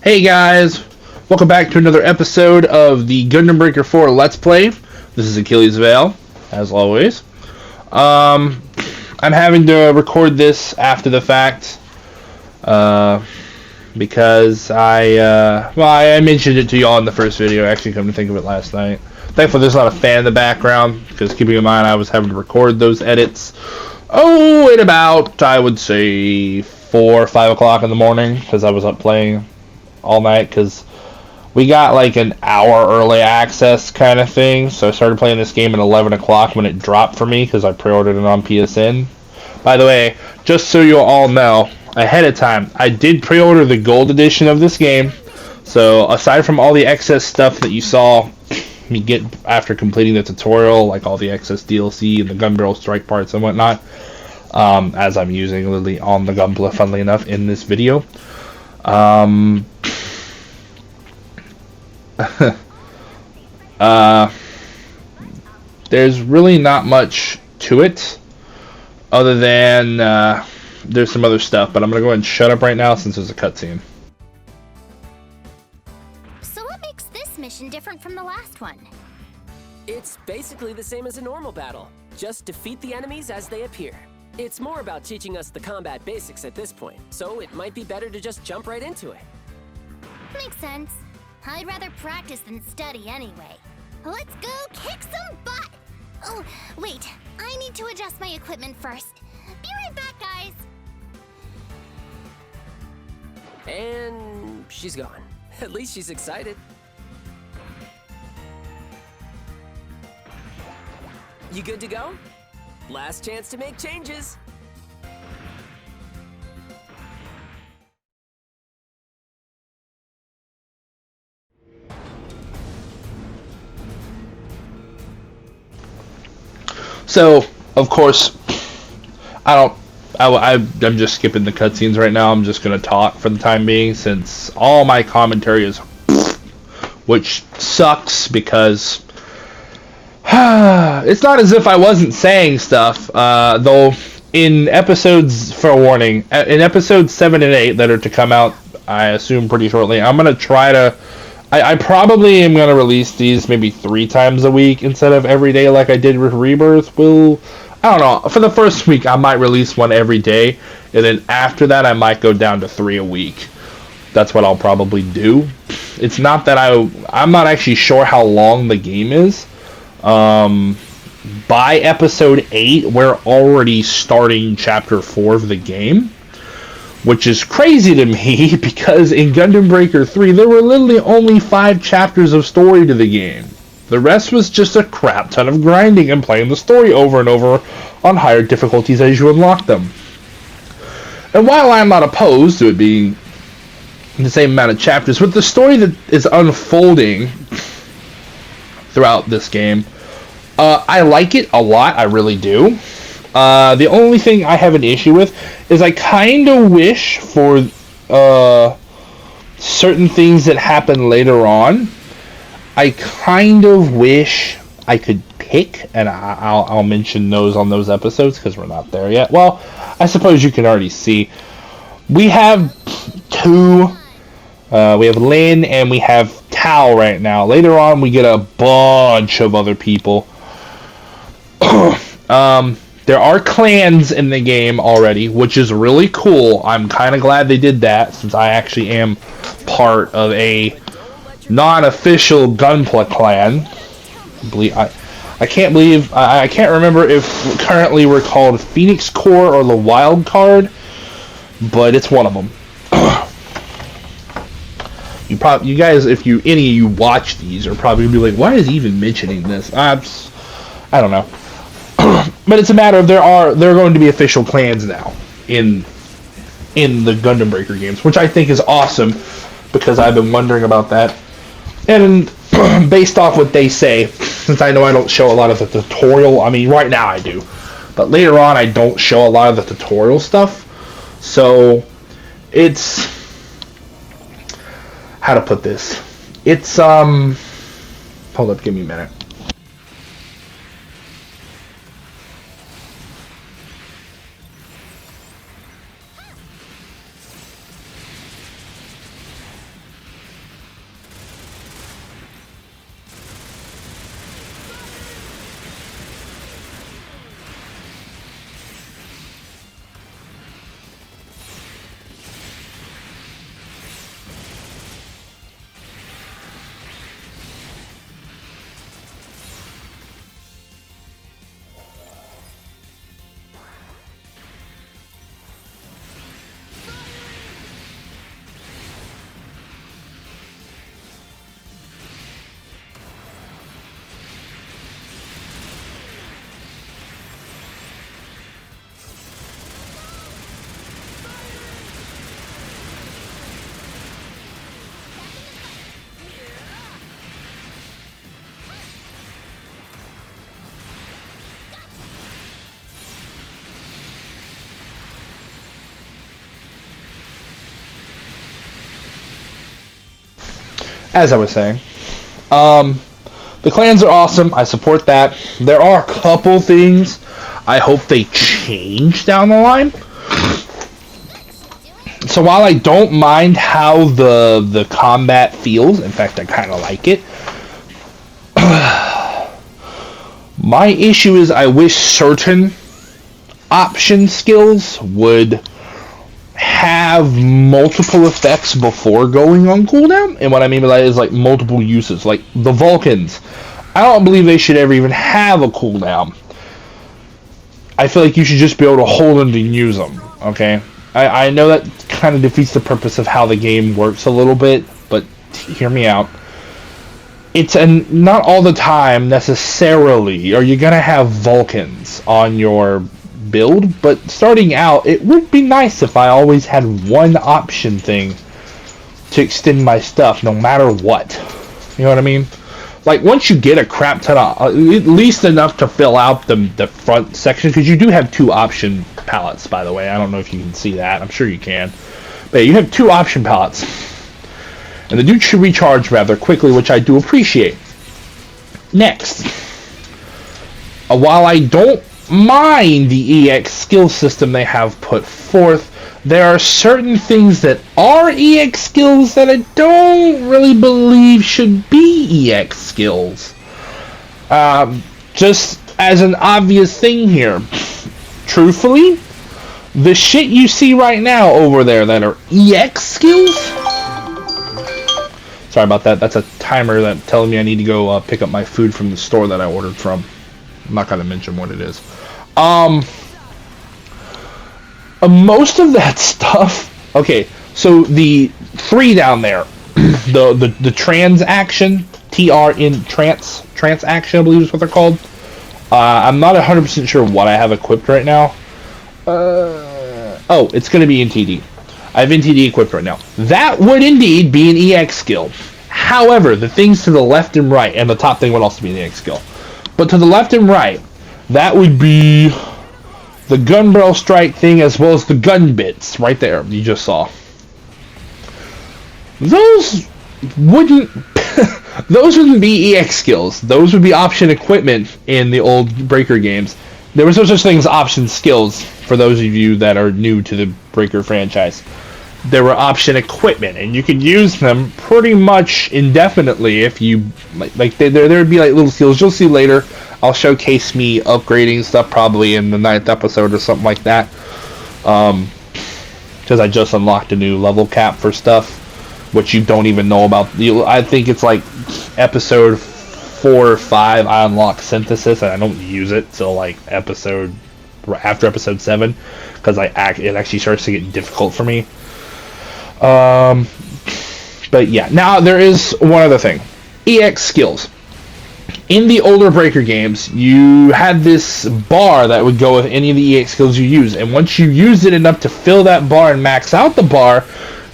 Hey guys, welcome back to another episode of the Gundam Breaker 4 Let's Play. This is Achilles Vale, as always. I'm having to record this after the fact, because I mentioned it to y'all in the first video, actually come to think of it last night. Thankfully there's not a fan in the background, because keeping in mind I was having to record those edits, at about, I would say, 4 or 5 o'clock in the morning, because I was up playing all night, because we got like an hour early access kind of thing. So I started playing this game at 11 o'clock when it dropped for me because I pre-ordered it on PSN. By the way, just so you all know ahead of time, I did pre-order the gold edition of this game. So aside from all the excess stuff that you saw me get after completing the tutorial, like all the excess DLC and the gun barrel strike parts and whatnot, as I'm using literally on the Gunpla, funnily enough, in this video. There's really not much to it other than there's some other stuff, but I'm gonna go ahead and shut up right now since there's a cutscene. So what makes this mission different from the last one? It's basically the same as a normal battle. Just defeat the enemies as they appear. It's more about teaching us the combat basics at this point, so it might be better to just jump right into it. Makes sense. I'd rather practice than study anyway. Let's go kick some butt! Oh, wait. I need to adjust my equipment first. Be right back, guys. And she's gone. At least she's excited. You good to go? Last chance to make changes. So, of course, I'm just skipping the cutscenes right now. I'm just going to talk for the time being since all my commentary is which sucks because it's not as if I wasn't saying stuff, though in episodes, for a warning, in episodes 7 and 8 that are to come out, I assume pretty shortly, I'm going to try to I probably am going to release these maybe 3 times a week instead of every day like I did with Rebirth. I don't know. For the first week, I might release one every day. And then after that, I might go down to 3 a week. That's what I'll probably do. It's not that I'm not actually sure how long the game is. By episode 8, we're already starting chapter 4 of the game. Which is crazy to me, because in Gundam Breaker 3, there were literally only 5 chapters of story to the game. The rest was just a crap ton of grinding and playing the story over and over on higher difficulties as you unlock them. And while I'm not opposed to it being the same amount of chapters, with the story that is unfolding throughout this game, I like it a lot, I really do. The only thing I have an issue with is I kind of wish for certain things that happen later on. I kind of wish I could pick, and I'll mention those on those episodes because we're not there yet. Well, I suppose you can already see. We have 2. We have Lin and we have Tao right now. Later on, we get a bunch of other people. There are clans in the game already, which is really cool. I'm kind of glad they did that, since I actually am part of a non-official Gunpla clan. I can't remember if currently we're called Phoenix Corps or the Wild Card, but it's one of them. You guys, if any of you watch these, are probably gonna be like, "Why is he even mentioning this?" I don't know. But it's a matter of there are going to be official clans now in the Gundam Breaker games, which I think is awesome because I've been wondering about that. And based off what they say, since I know I don't show a lot of the tutorial, I mean right now I do, but later on I don't show a lot of the tutorial stuff. So it's, how to put this? It's hold up, give me a minute. as I was saying, the clans are awesome. I support that. There are a couple things I hope they change down the line. So while I don't mind how the combat feels, in fact, I kind of like it. My issue is I wish certain option skills would have multiple effects before going on cooldown. And what I mean by that is like multiple uses. Like the Vulcans, I don't believe they should ever even have a cooldown. I feel like you should just be able to hold them to use them, okay? I know that kind of defeats the purpose of how the game works a little bit, but hear me out. It's not all the time necessarily are you going to have Vulcans on your build, but starting out, it would be nice if I always had one option thing to extend my stuff no matter what. You know what I mean? Like, once you get a crap ton of, at least enough to fill out the front section, because you do have 2 option palettes, by the way. I don't know if you can see that. I'm sure you can. But you have 2 option palettes. And the dude should recharge rather quickly, which I do appreciate. Next. While I don't mind the EX skill system they have put forth, there are certain things that are EX skills that I don't really believe should be EX skills. Just as an obvious thing here, truthfully, the shit you see right now over there that are EX skills... Sorry about that, that's a timer that's telling me I need to go pick up my food from the store that I ordered from. I'm not going to mention what it is. Most of that stuff... Okay, so the 3 down there, the trans action, trans action, I believe is what they're called. I'm not 100% sure what I have equipped right now. Oh, it's going to be in TD. I have NTD equipped right now. That would indeed be an EX skill. However, the things to the left and right, and the top thing would also be an EX skill. But to the left and right, that would be the gun barrel strike thing as well as the gun bits right there you just saw. Those wouldn't those wouldn't be EX skills. Those would be option equipment in the old Breaker games. There was no such thing as option skills for those of you that are new to the Breaker franchise. There were option equipment, and you could use them pretty much indefinitely if you like. There would be like little skills. You'll see later. I'll showcase me upgrading stuff probably in the 9th episode or something like that. Because I just unlocked a new level cap for stuff, which you don't even know about. I think it's like episode 4 or 5. I unlock synthesis, and I don't use it till like after episode 7, because it actually starts to get difficult for me. But yeah, now there is one other thing. EX skills. In the older Breaker games, you had this bar that would go with any of the EX skills you use, and once you used it enough to fill that bar and max out the bar,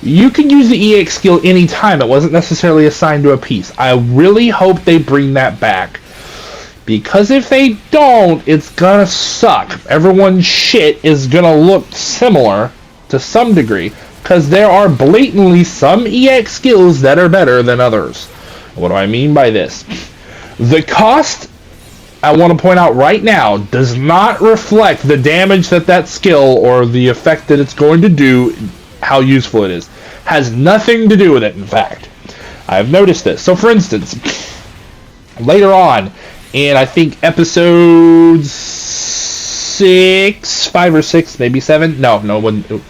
you could use the EX skill anytime. It wasn't necessarily assigned to a piece. I really hope they bring that back, because if they don't, it's gonna suck. Everyone's shit is gonna look similar to some degree, because there are blatantly some EX skills that are better than others. What do I mean by this? The cost, I want to point out right now, does not reflect the damage that skill or the effect that it's going to do, how useful it is. Has nothing to do with it, in fact. I've noticed this. So, for instance, later on, in I think episode 5 or 6, maybe 7? No,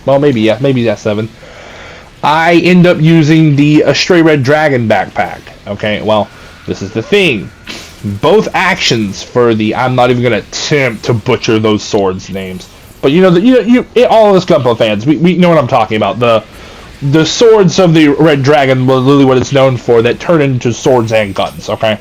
well, maybe, yeah, 7. I end up using the Stray Red Dragon backpack. Okay, well, this is the thing. Both actions for the... I'm not even going to attempt to butcher those swords names. But all of us Gunpla fans, we know what I'm talking about. The swords of the Red Dragon were literally what it's known for, that turn into swords and guns, okay?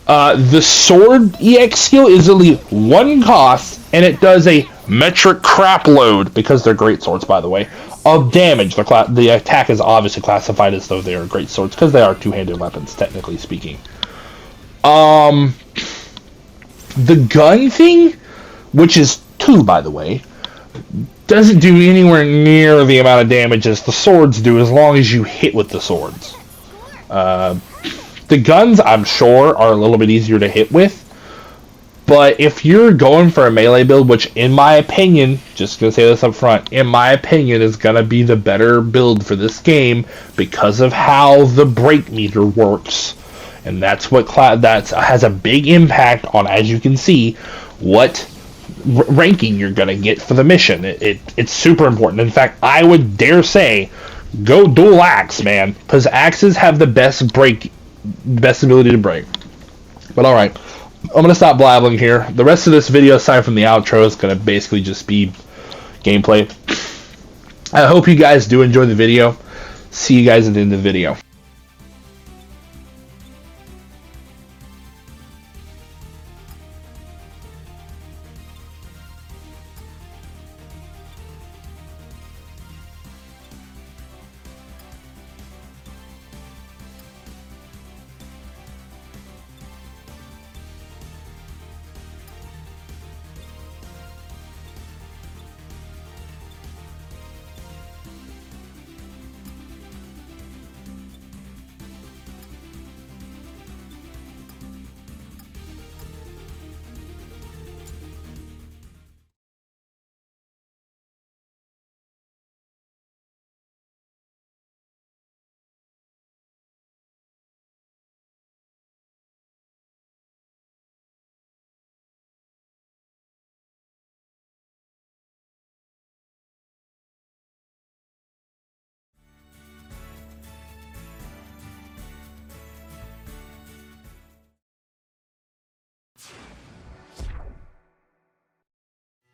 The sword EX skill is only 1 cost, and it does a metric crap load, because they're great swords, by the way, of damage. The attack is obviously classified as though they are great swords, because they are two-handed weapons, technically speaking. The gun thing, which is 2, by the way, doesn't do anywhere near the amount of damage as the swords do, as long as you hit with the swords. The guns, I'm sure, are a little bit easier to hit with. But if you're going for a melee build, which in my opinion, just gonna say this up front, in my opinion is gonna be the better build for this game because of how the break meter works, and that's what that has a big impact on, as you can see, what ranking you're gonna get for the mission. It's super important. In fact, I would dare say, go dual axe, man, because axes have the best ability to break. But all right. I'm going to stop blabbling here. The rest of this video, aside from the outro, is going to basically just be gameplay. I hope you guys do enjoy the video. See you guys at the end of the video.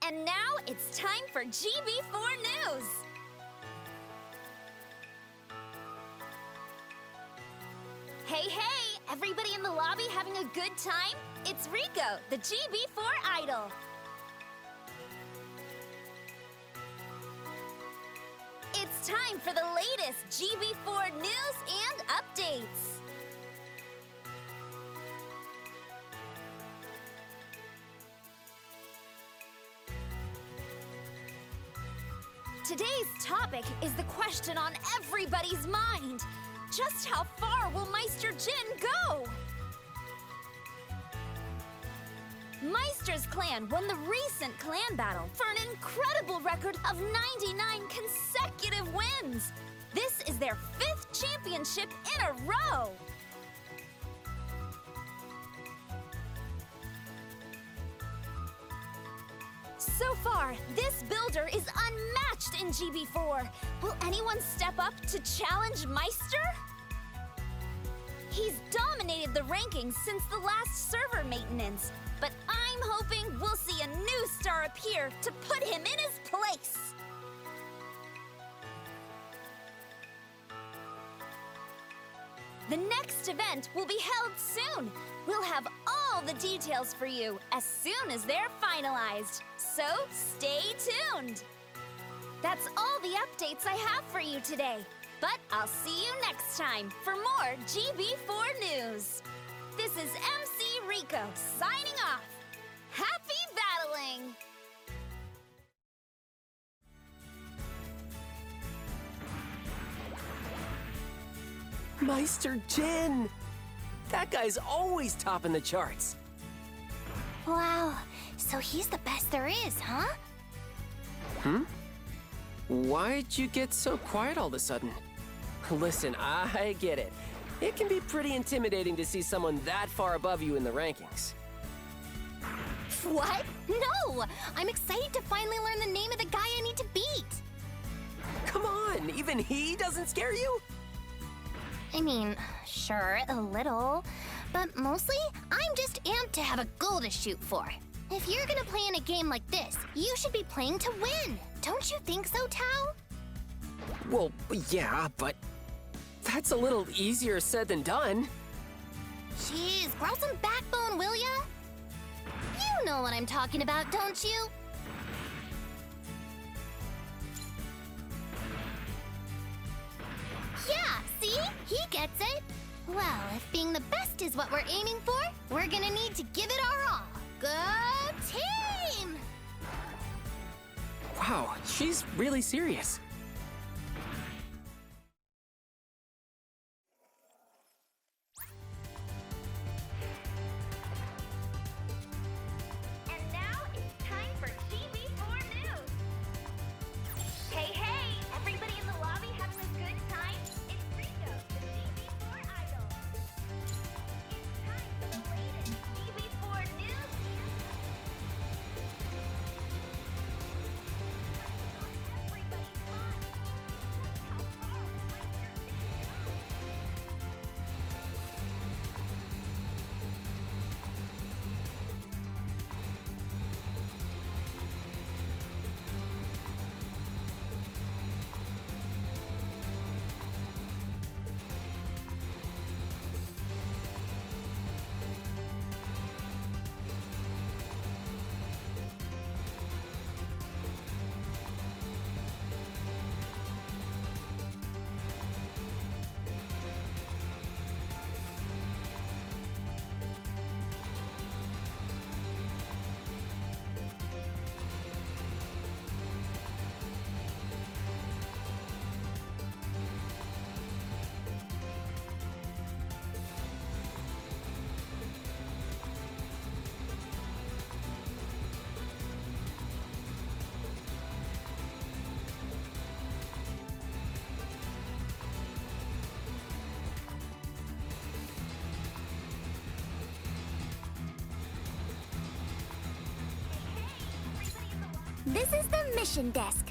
And now it's time for GB4 News! Hey, hey! Everybody in the lobby having a good time? It's Rico, the GB4 idol! It's time for the latest GB4 news and updates! Today's topic is the question on everybody's mind. Just how far will Meister Jin go? Meister's clan won the recent clan battle for an incredible record of 99 consecutive wins. This is their 5th championship in a row. So far, this builder is unmatched in GB4. Will anyone step up to challenge Meister? He's dominated the rankings since the last server maintenance, but I'm hoping we'll see a new star appear to put him in his place. The next event will be held soon. We'll have all the details for you as soon as they're finalized. So stay tuned. That's all the updates I have for you today. But I'll see you next time for more GB4 News. This is MC Rico signing off. Happy battling! Meister Jin! That guy's always topping the charts. Wow, so he's the best there is, huh? Why'd you get so quiet all of a sudden? Listen, I get it. It can be pretty intimidating to see someone that far above you in the rankings. What? No! I'm excited to finally learn the name of the guy I need to beat! Come on, even he doesn't scare you? I mean, sure, a little. But mostly, I'm just amped to have a goal to shoot for. If you're gonna play in a game like this, you should be playing to win! Don't you think so, Tao? Well, yeah, but that's a little easier said than done. Jeez, grow some backbone, will ya? You know what I'm talking about, don't you? Yeah, see? He gets it. Well, if being the best is what we're aiming for, we're gonna need to give it our all. Go team! Wow, she's really serious. This is the mission desk.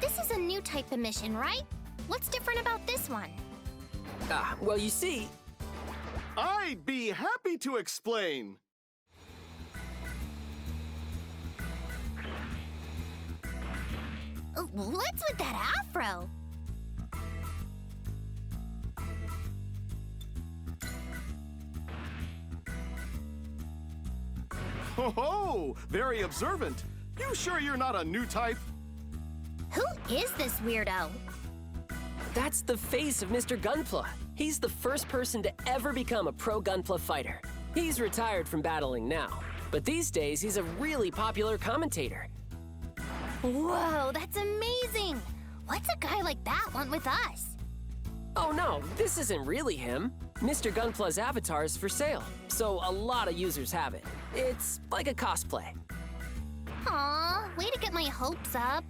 This is a new type of mission, right? What's different about this one? Well, you see, I'd be happy to explain. What's with that afro? Ho-ho! Very observant. You sure you're not a new type? Who is this weirdo? that's the face of Mr. Gunpla. He's the first person to ever become a pro Gunpla fighter. He's retired from battling now, but these days he's a really popular commentator. Whoa, that's amazing! What's a guy like that want with us? Oh no, this isn't really him. Mr. Gunpla's avatar is for sale, so a lot of users have it. It's like a cosplay. Aw, way to get my hopes up.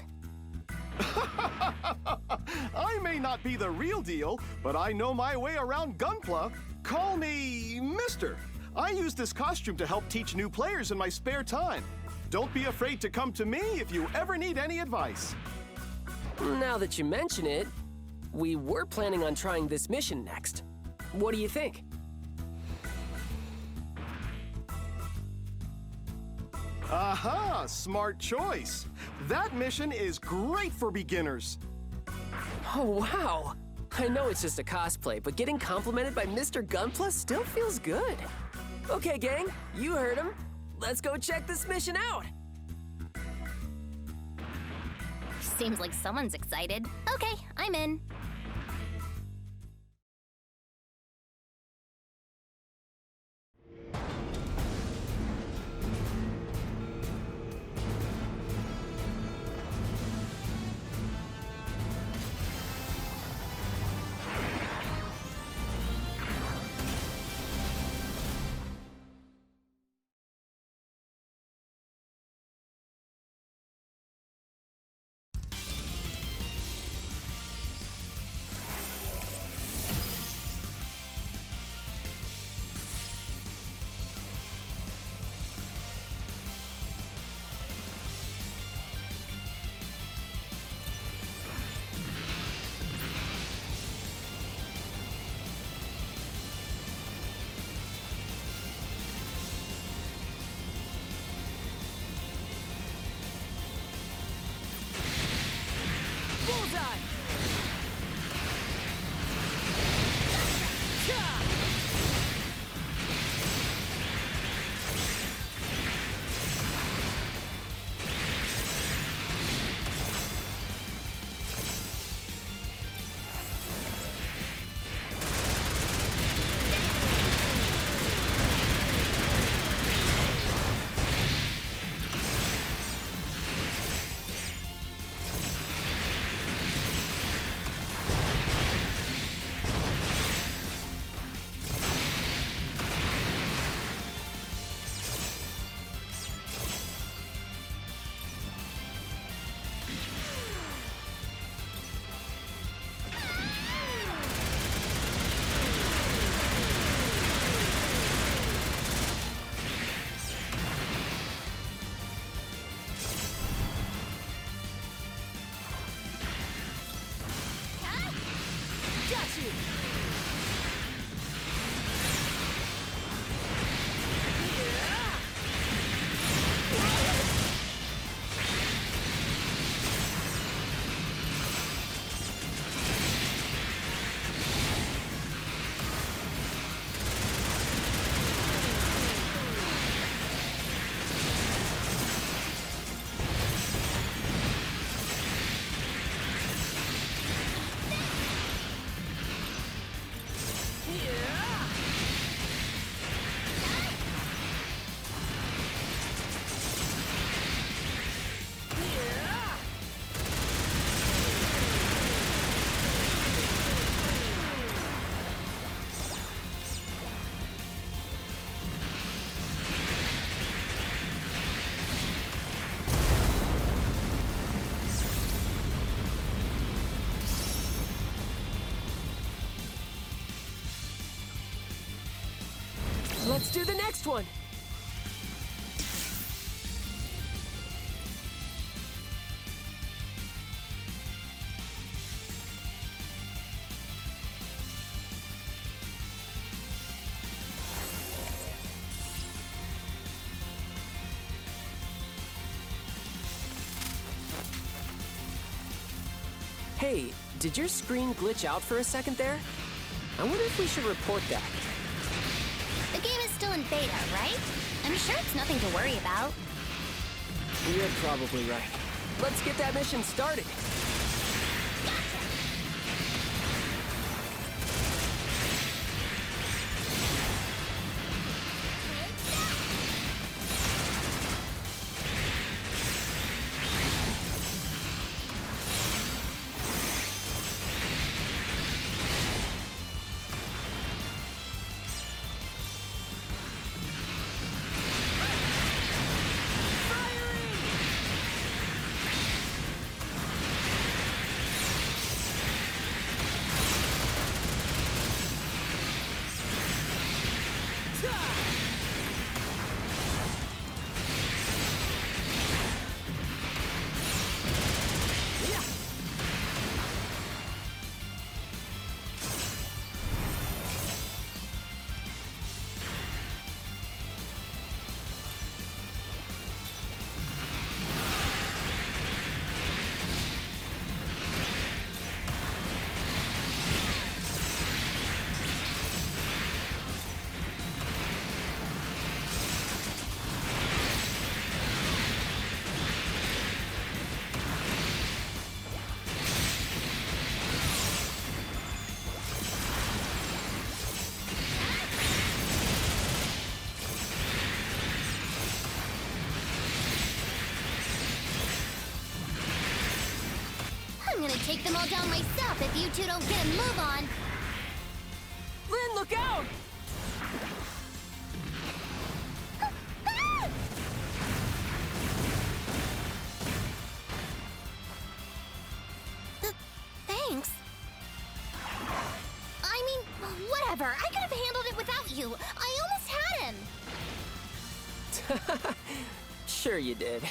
I may not be the real deal, but I know my way around Gunpla. Call me Mister. I use this costume to help teach new players in my spare time. Don't be afraid to come to me if you ever need any advice. Now that you mention it, we were planning on trying this mission next. What do you think? Aha, smart choice. That mission is great for beginners. Oh, wow. I know it's just a cosplay, but getting complimented by Mr. Gunpla still feels good. Okay, gang, you heard him. Let's go check this mission out. Seems like someone's excited. Okay, I'm in. Bullseye! Let's do the next one. Hey, did your screen glitch out for a second there? I wonder if we should report that. The game is still in beta, right? I'm sure it's nothing to worry about. You're probably right. Let's get that mission started. I'm gonna take them all down myself if you two don't get a move on. Lynn, look out! Thanks. I mean, whatever. I could have handled it without you. I almost had him. Sure you did.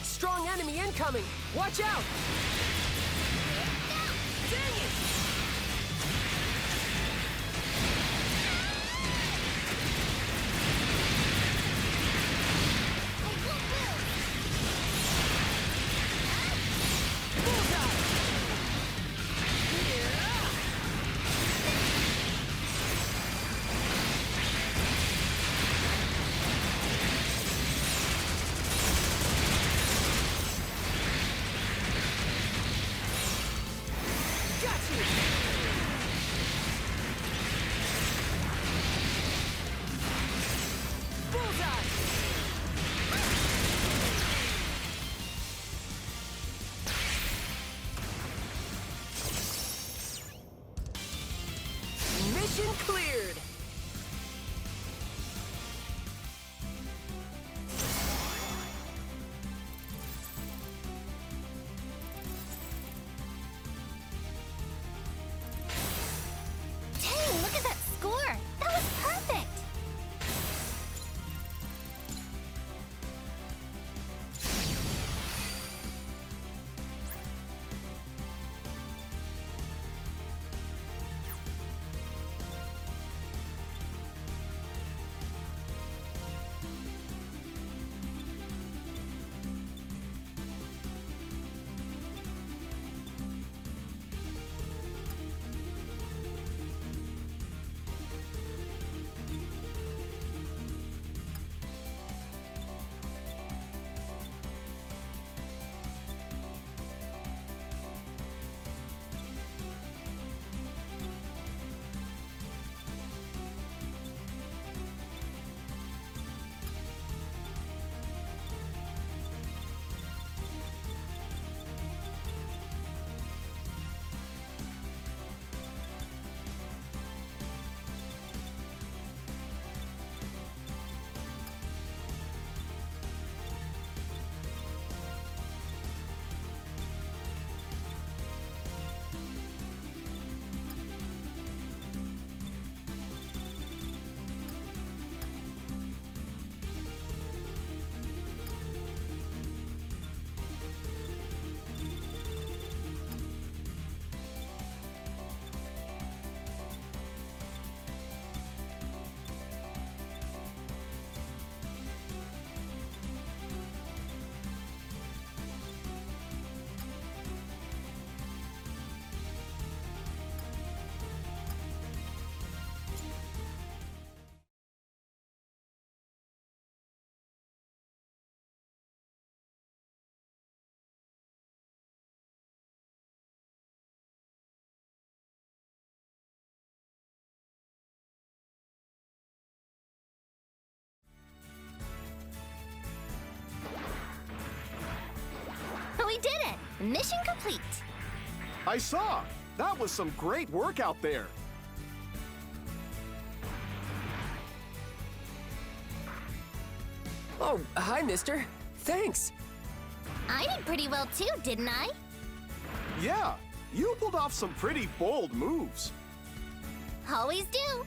Strong enemy incoming! Watch out! Dang it! Bullseye! Got you! Bullseye! Mission cleared! Dang, look at that score. That was perfect. Mission complete. I saw. That was some great work out there. Oh, hi, Mister. Thanks. I did pretty well too, didn't I? Yeah, you pulled off some pretty bold moves. Always do.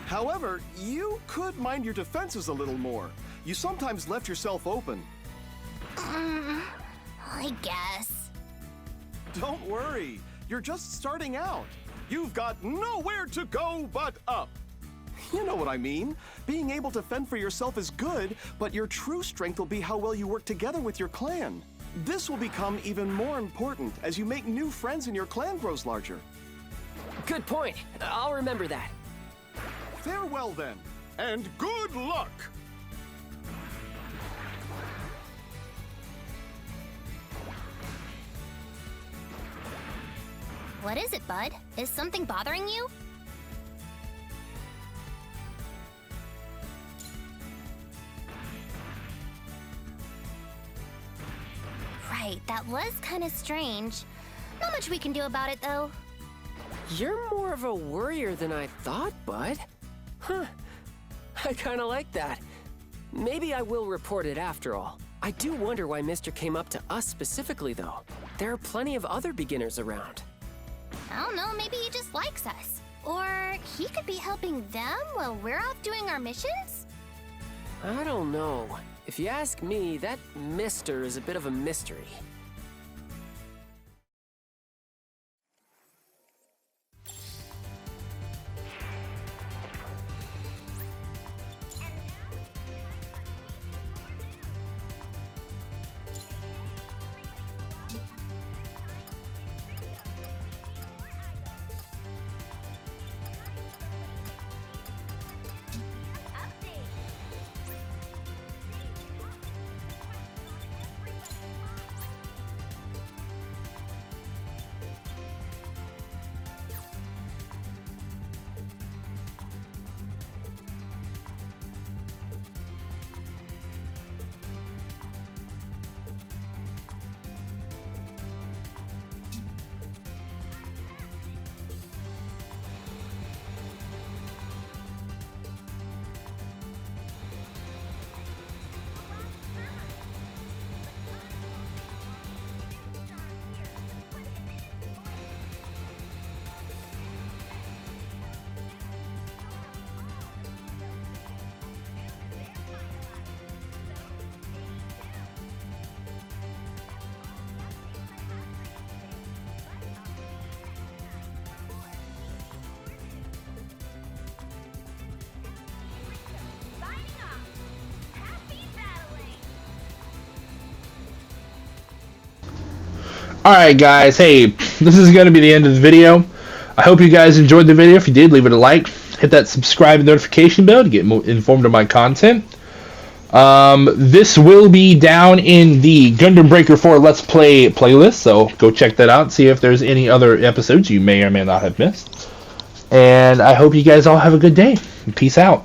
However, you could mind your defenses a little more. You sometimes left yourself open. I guess. Don't worry, you're just starting out. You've got nowhere to go but up. You know what I mean. Being able to fend for yourself is good, but your true strength will be how well you work together with your clan. This will become even more important as you make new friends and your clan grows larger. Good point. I'll remember that. Farewell then, and good luck! What is it, Bud? Is something bothering you? Right, that was kind of strange. Not much we can do about it, though. You're more of a worrier than I thought, Bud. Huh. I kind of like that. Maybe I will report it after all. I do wonder why Mister came up to us specifically, though. There are plenty of other beginners around. I don't know, maybe he just likes us. Or he could be helping them while we're off doing our missions? I don't know. If you ask me, that Mister is a bit of a mystery. Alright guys, hey, this is going to be the end of the video. I hope you guys enjoyed the video. If you did, leave it a like. Hit that subscribe and notification bell to get more informed of my content. This will be down in the Gundam Breaker 4 Let's Play playlist, so go check that out and see if there's any other episodes you may or may not have missed. And I hope you guys all have a good day. Peace out.